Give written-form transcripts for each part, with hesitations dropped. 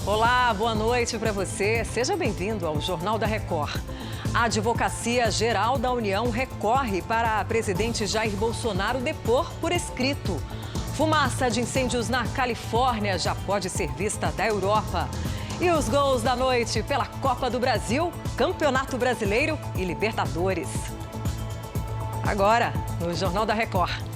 Olá, boa noite para você. Seja bem-vindo ao Jornal da Record. A Advocacia Geral da União recorre para presidente Jair Bolsonaro depor por escrito. Fumaça de incêndios na Califórnia já pode ser vista da Europa. E os gols da noite pela Copa do Brasil, Campeonato Brasileiro e Libertadores. Agora, no Jornal da Record.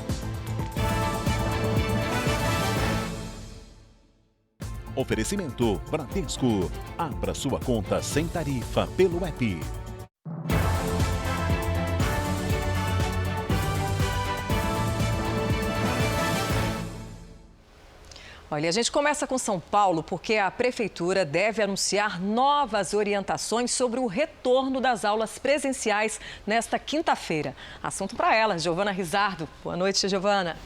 Oferecimento Bradesco. Abra sua conta sem tarifa pelo app. Olha, a gente começa com São Paulo porque a Prefeitura deve anunciar novas orientações sobre o retorno das aulas presenciais nesta quinta-feira. Assunto para ela, Giovana Rizardo. Boa noite, Giovana.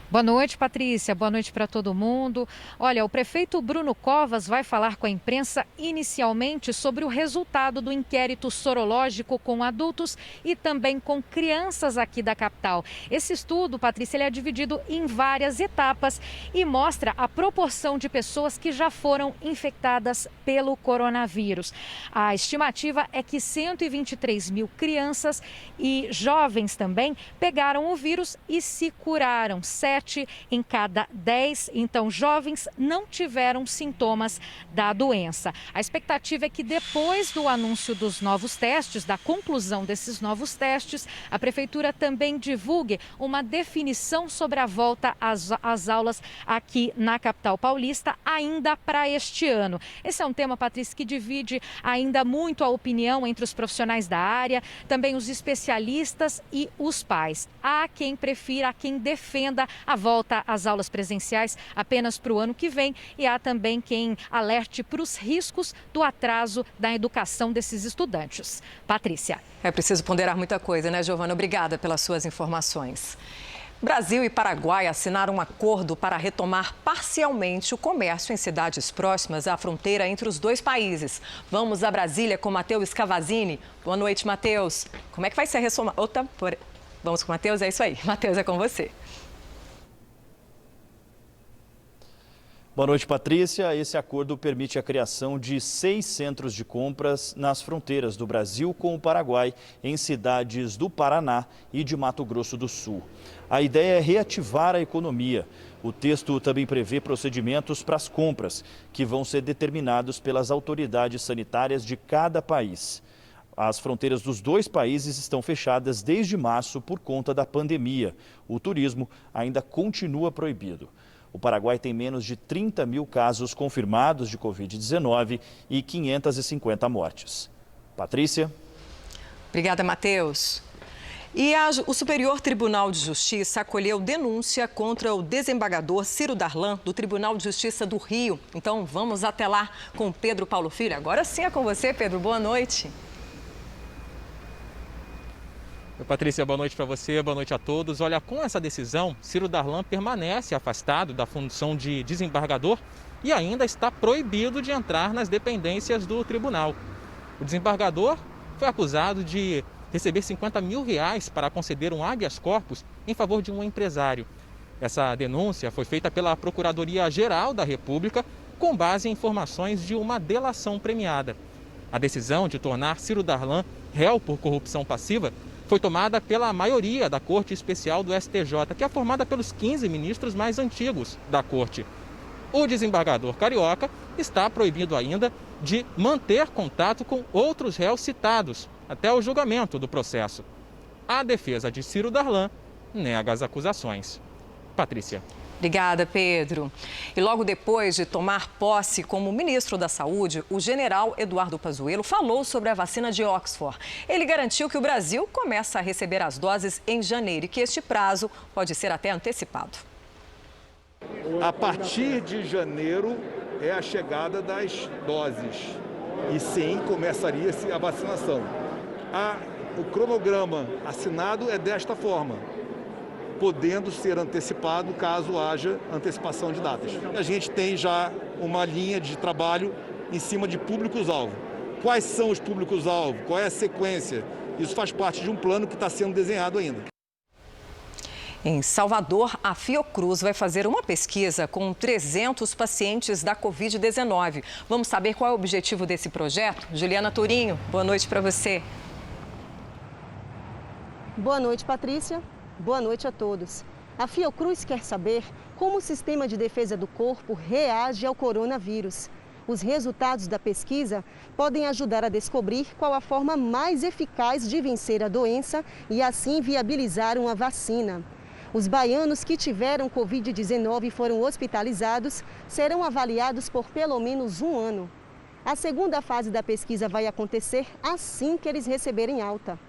Boa noite, Patrícia. Boa noite para todo mundo. Olha, o prefeito Bruno Covas vai falar com a imprensa inicialmente sobre o resultado do inquérito sorológico com adultos e também com crianças aqui da capital. Esse estudo, Patrícia, ele é dividido em várias etapas e mostra a proporção de pessoas que já foram infectadas pelo coronavírus. A estimativa é que 123 mil crianças e jovens também pegaram o vírus e se curaram. 7 em cada 10, então, jovens não tiveram sintomas da doença. A expectativa é que depois do anúncio dos novos testes, da conclusão desses novos testes, a Prefeitura também divulgue uma definição sobre a volta às aulas aqui na capital paulista, ainda para este ano. Esse é um tema, Patrícia, que divide ainda muito a opinião entre os profissionais da área, também os especialistas e os pais. Há quem prefira, há quem defenda a volta às aulas presenciais apenas para o ano que vem e há também quem alerte para os riscos do atraso da educação desses estudantes. Patrícia. É preciso ponderar muita coisa, né, Giovana? Obrigada pelas suas informações. Brasil e Paraguai assinaram um acordo para retomar parcialmente o comércio em cidades próximas à fronteira entre os dois países. Vamos a Brasília com Matheus Cavazini. Boa noite, Matheus. Como é que vai ser a ressoma... Vamos com o Matheus? É isso aí. Matheus, é com você. Boa noite, Patrícia. Esse acordo permite a criação de 6 centros de compras nas fronteiras do Brasil com o Paraguai, em cidades do Paraná e de Mato Grosso do Sul. A ideia é reativar a economia. O texto também prevê procedimentos para as compras, que vão ser determinados pelas autoridades sanitárias de cada país. As fronteiras dos dois países estão fechadas desde março por conta da pandemia. O turismo ainda continua proibido. O Paraguai tem menos de 30 mil casos confirmados de Covid-19 e 550 mortes. Patrícia. Obrigada, Matheus. E o Superior Tribunal de Justiça acolheu denúncia contra o desembargador Ciro Darlan, do Tribunal de Justiça do Rio. Então, vamos até lá com o Pedro Paulo Filho. Agora sim é com você, Pedro. Boa noite. Oi, Patrícia, boa noite para você, boa noite a todos. Olha, com essa decisão, Ciro Darlan permanece afastado da função de desembargador e ainda está proibido de entrar nas dependências do tribunal. O desembargador foi acusado de receber R$50 mil para conceder um habeas corpus em favor de um empresário. Essa denúncia foi feita pela Procuradoria-Geral da República com base em informações de uma delação premiada. A decisão de tornar Ciro Darlan réu por corrupção passiva foi tomada pela maioria da Corte Especial do STJ, que é formada pelos 15 ministros mais antigos da Corte. O desembargador carioca está proibido ainda de manter contato com outros réus citados até o julgamento do processo. A defesa de Ciro Darlan nega as acusações. Patrícia. Obrigada, Pedro. E logo depois de tomar posse como ministro da Saúde, o general Eduardo Pazuello falou sobre a vacina de Oxford. Ele garantiu que o Brasil começa a receber as doses em janeiro e que este prazo pode ser até antecipado. A partir de janeiro é a chegada das doses e sim começaria-se a vacinação. O cronograma assinado é desta forma, podendo ser antecipado caso haja antecipação de datas. A gente tem já uma linha de trabalho em cima de públicos-alvo. Quais são os públicos-alvo? Qual é a sequência? Isso faz parte de um plano que está sendo desenhado ainda. Em Salvador, a Fiocruz vai fazer uma pesquisa com 300 pacientes da Covid-19. Vamos saber qual é o objetivo desse projeto? Juliana Tourinho, boa noite para você. Boa noite, Patrícia. Boa noite a todos. A Fiocruz quer saber como o sistema de defesa do corpo reage ao coronavírus. Os resultados da pesquisa podem ajudar a descobrir qual a forma mais eficaz de vencer a doença e assim viabilizar uma vacina. Os baianos que tiveram Covid-19 e foram hospitalizados serão avaliados por pelo menos um ano. A segunda fase da pesquisa vai acontecer assim que eles receberem alta.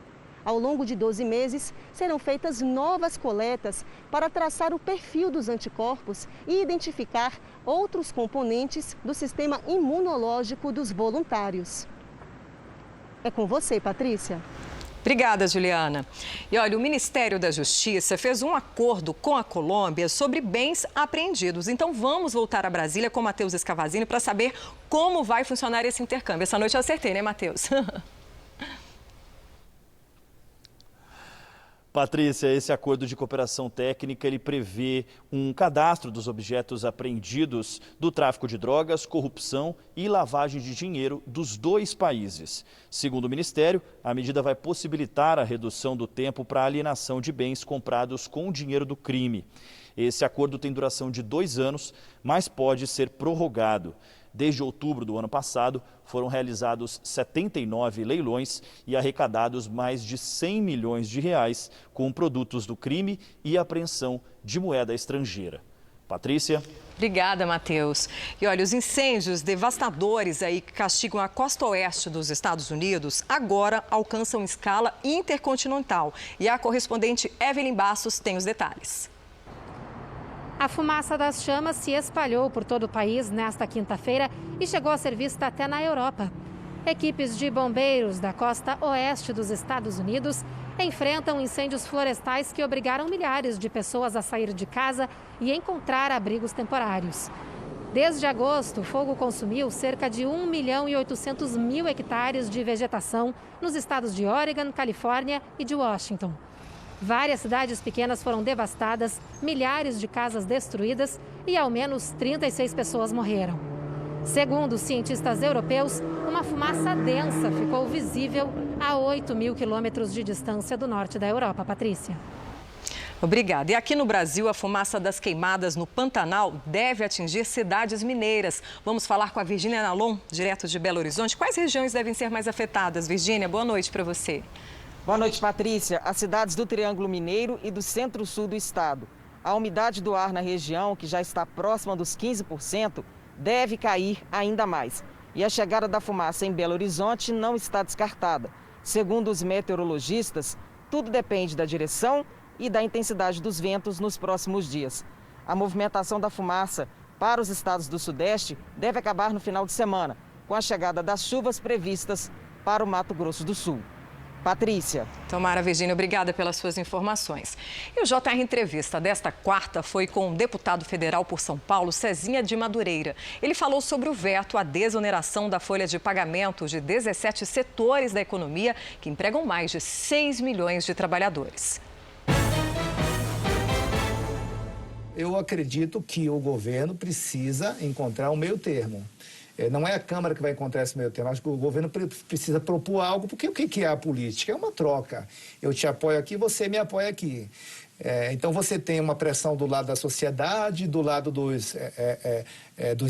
Ao longo de 12 meses, serão feitas novas coletas para traçar o perfil dos anticorpos e identificar outros componentes do sistema imunológico dos voluntários. É com você, Patrícia. Obrigada, Juliana. E olha, o Ministério da Justiça fez um acordo com a Colômbia sobre bens apreendidos. Então vamos voltar a Brasília com Matheus Escavazini para saber como vai funcionar esse intercâmbio. Essa noite eu acertei, né, Matheus? Patrícia, esse acordo de cooperação técnica, ele prevê um cadastro dos objetos apreendidos do tráfico de drogas, corrupção e lavagem de dinheiro dos dois países. Segundo o Ministério, a medida vai possibilitar a redução do tempo para a alienação de bens comprados com o dinheiro do crime. Esse acordo tem duração de 2 anos, mas pode ser prorrogado. Desde outubro do ano passado, foram realizados 79 leilões e arrecadados mais de 100 milhões de reais com produtos do crime e apreensão de moeda estrangeira. Patrícia. Obrigada, Matheus. E olha, os incêndios devastadores aí que castigam a costa oeste dos Estados Unidos agora alcançam escala intercontinental. E a correspondente Evelyn Bastos tem os detalhes. A fumaça das chamas se espalhou por todo o país nesta quinta-feira e chegou a ser vista até na Europa. Equipes de bombeiros da costa oeste dos Estados Unidos enfrentam incêndios florestais que obrigaram milhares de pessoas a sair de casa e encontrar abrigos temporários. Desde agosto, o fogo consumiu cerca de 1.800.000 hectares de vegetação nos estados de Oregon, Califórnia e de Washington. Várias cidades pequenas foram devastadas, milhares de casas destruídas e ao menos 36 pessoas morreram. Segundo os cientistas europeus, uma fumaça densa ficou visível a 8.000 quilômetros de distância do norte da Europa. Patrícia. Obrigada. E aqui no Brasil, a fumaça das queimadas no Pantanal deve atingir cidades mineiras. Vamos falar com a Virgínia Nalon, direto de Belo Horizonte. Quais regiões devem ser mais afetadas? Virgínia, boa noite para você. Boa noite, Patrícia. As cidades do Triângulo Mineiro e do centro-sul do estado. A umidade do ar na região, que já está próxima dos 15%, deve cair ainda mais. E a chegada da fumaça em Belo Horizonte não está descartada. Segundo os meteorologistas, tudo depende da direção e da intensidade dos ventos nos próximos dias. A movimentação da fumaça para os estados do Sudeste deve acabar no final de semana, com a chegada das chuvas previstas para o Mato Grosso do Sul. Patrícia. Tomara, Virgínia, obrigada pelas suas informações. E o JR Entrevista desta quarta foi com o deputado federal por São Paulo, Cezinha de Madureira. Ele falou sobre o veto à desoneração da folha de pagamento de 17 setores da economia que empregam mais de 6 milhões de trabalhadores. Eu acredito que o governo precisa encontrar um meio termo. Não é a Câmara que vai encontrar esse meio termo. Acho que o governo precisa propor algo, porque o que é a política? É uma troca. Eu te apoio aqui, você me apoia aqui. Então, você tem uma pressão do lado da sociedade, do lado dos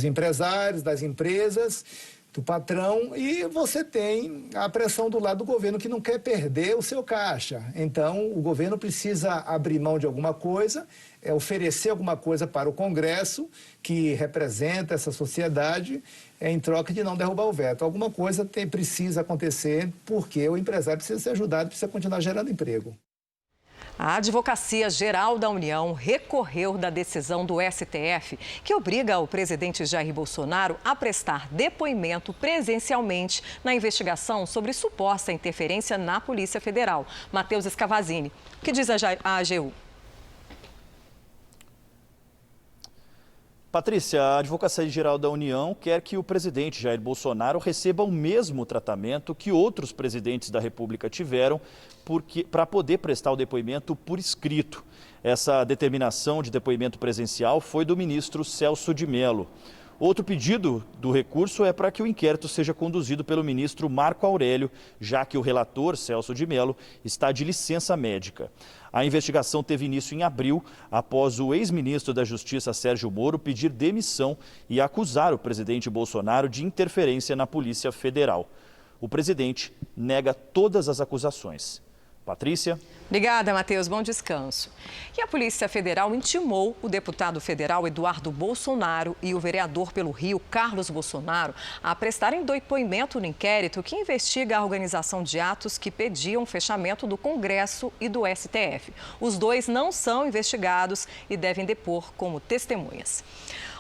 empresários, das empresas, do patrão, e você tem a pressão do lado do governo, que não quer perder o seu caixa. Então, o governo precisa abrir mão de alguma coisa, oferecer alguma coisa para o Congresso, que representa essa sociedade, em troca de não derrubar o veto. Alguma coisa precisa acontecer, porque o empresário precisa ser ajudado, precisa continuar gerando emprego. A Advocacia Geral da União recorreu da decisão do STF, que obriga o presidente Jair Bolsonaro a prestar depoimento presencialmente na investigação sobre suposta interferência na Polícia Federal. Matheus Escavazini, o que diz a AGU? Patrícia, a Advocacia Geral da União quer que o presidente Jair Bolsonaro receba o mesmo tratamento que outros presidentes da República tiveram para poder prestar o depoimento por escrito. Essa determinação de depoimento presencial foi do ministro Celso de Mello. Outro pedido do recurso é para que o inquérito seja conduzido pelo ministro Marco Aurélio, já que o relator, Celso de Mello, está de licença médica. A investigação teve início em abril, após o ex-ministro da Justiça, Sérgio Moro, pedir demissão e acusar o presidente Bolsonaro de interferência na Polícia Federal. O presidente nega todas as acusações. Patrícia. Obrigada, Matheus. Bom descanso. E a Polícia Federal intimou o deputado federal Eduardo Bolsonaro e o vereador pelo Rio, Carlos Bolsonaro, a prestarem depoimento no inquérito que investiga a organização de atos que pediam fechamento do Congresso e do STF. Os dois não são investigados e devem depor como testemunhas.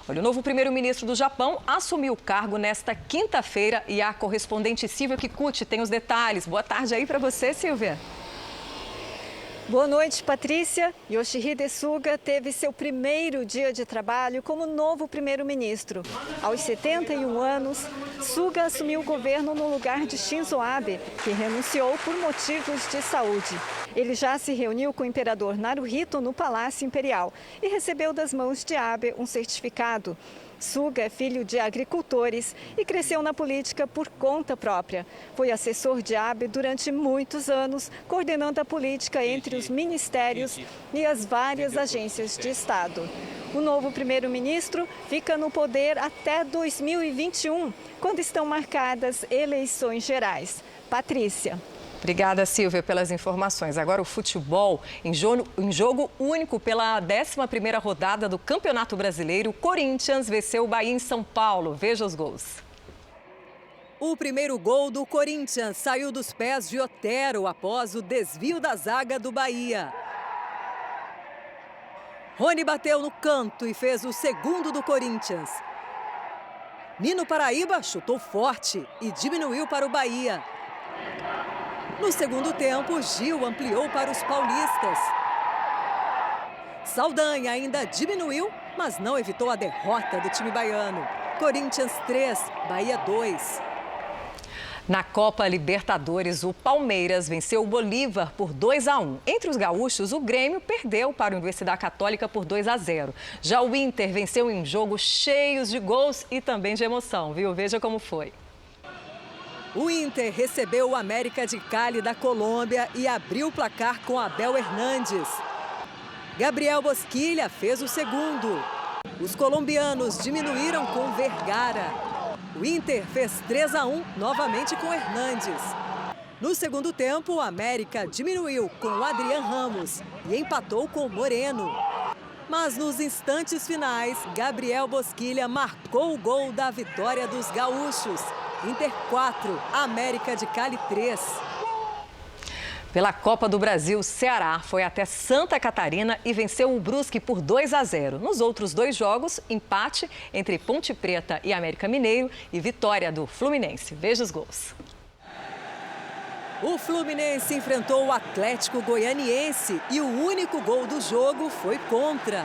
Olha, o novo primeiro-ministro do Japão assumiu o cargo nesta quinta-feira e a correspondente Silvia Kikuchi tem os detalhes. Boa tarde aí para você, Silvia. Boa noite, Patrícia. Yoshihide Suga teve seu primeiro dia de trabalho como novo primeiro-ministro. Aos 71 anos, Suga assumiu o governo no lugar de Shinzo Abe, que renunciou por motivos de saúde. Ele já se reuniu com o imperador Naruhito no Palácio Imperial e recebeu das mãos de Abe um certificado. Suga é filho de agricultores e cresceu na política por conta própria. Foi assessor de Abe durante muitos anos, coordenando a política entre os ministérios e as várias agências de Estado. O novo primeiro-ministro fica no poder até 2021, quando estão marcadas eleições gerais. Patrícia. Obrigada, Silvia, pelas informações. Agora o futebol, em jogo único pela 11ª rodada do Campeonato Brasileiro, o Corinthians venceu o Bahia em São Paulo. Veja os gols. O primeiro gol do Corinthians saiu dos pés de Otero após o desvio da zaga do Bahia. Rony bateu no canto e fez o segundo do Corinthians. Nino Paraíba chutou forte e diminuiu para o Bahia. No segundo tempo, Gil ampliou para os paulistas. Saldanha ainda diminuiu, mas não evitou a derrota do time baiano. Corinthians 3, Bahia 2. Na Copa Libertadores, o Palmeiras venceu o Bolívar por 2-1. Entre os gaúchos, o Grêmio perdeu para a Universidade Católica por 2-0. Já o Inter venceu em um jogo cheio de gols e também de emoção, viu? Veja como foi. O Inter recebeu o América de Cali da Colômbia e abriu o placar com Abel Hernandes. Gabriel Bosquilha fez o segundo. Os colombianos diminuíram com Vergara. O Inter fez 3-1 novamente com Hernandes. No segundo tempo, o América diminuiu com o Adrián Ramos e empatou com o Moreno. Mas nos instantes finais, Gabriel Bosquilha marcou o gol da vitória dos gaúchos. Inter 4, América de Cali 3. Pela Copa do Brasil, o Ceará foi até Santa Catarina e venceu o Brusque por 2-0. Nos outros dois jogos, empate entre Ponte Preta e América Mineiro e vitória do Fluminense. Veja os gols. O Fluminense enfrentou o Atlético Goianiense e o único gol do jogo foi contra.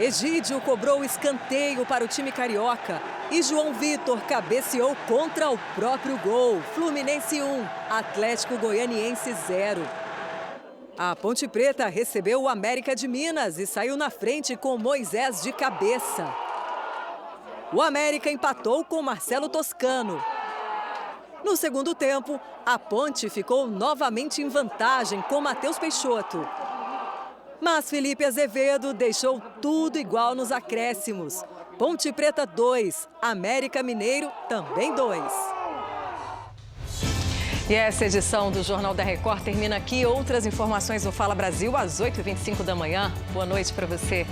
Egídio cobrou o escanteio para o time carioca e João Vitor cabeceou contra o próprio gol. Fluminense 1, Atlético Goianiense 0. A Ponte Preta recebeu o América de Minas e saiu na frente com Moisés de cabeça. O América empatou com Marcelo Toscano. No segundo tempo, a Ponte ficou novamente em vantagem com Matheus Peixoto. Mas Felipe Azevedo deixou tudo igual nos acréscimos. Ponte Preta 2, América Mineiro também 2. E essa edição do Jornal da Record termina aqui. Outras informações no Fala Brasil às 8h25 da manhã. Boa noite para você.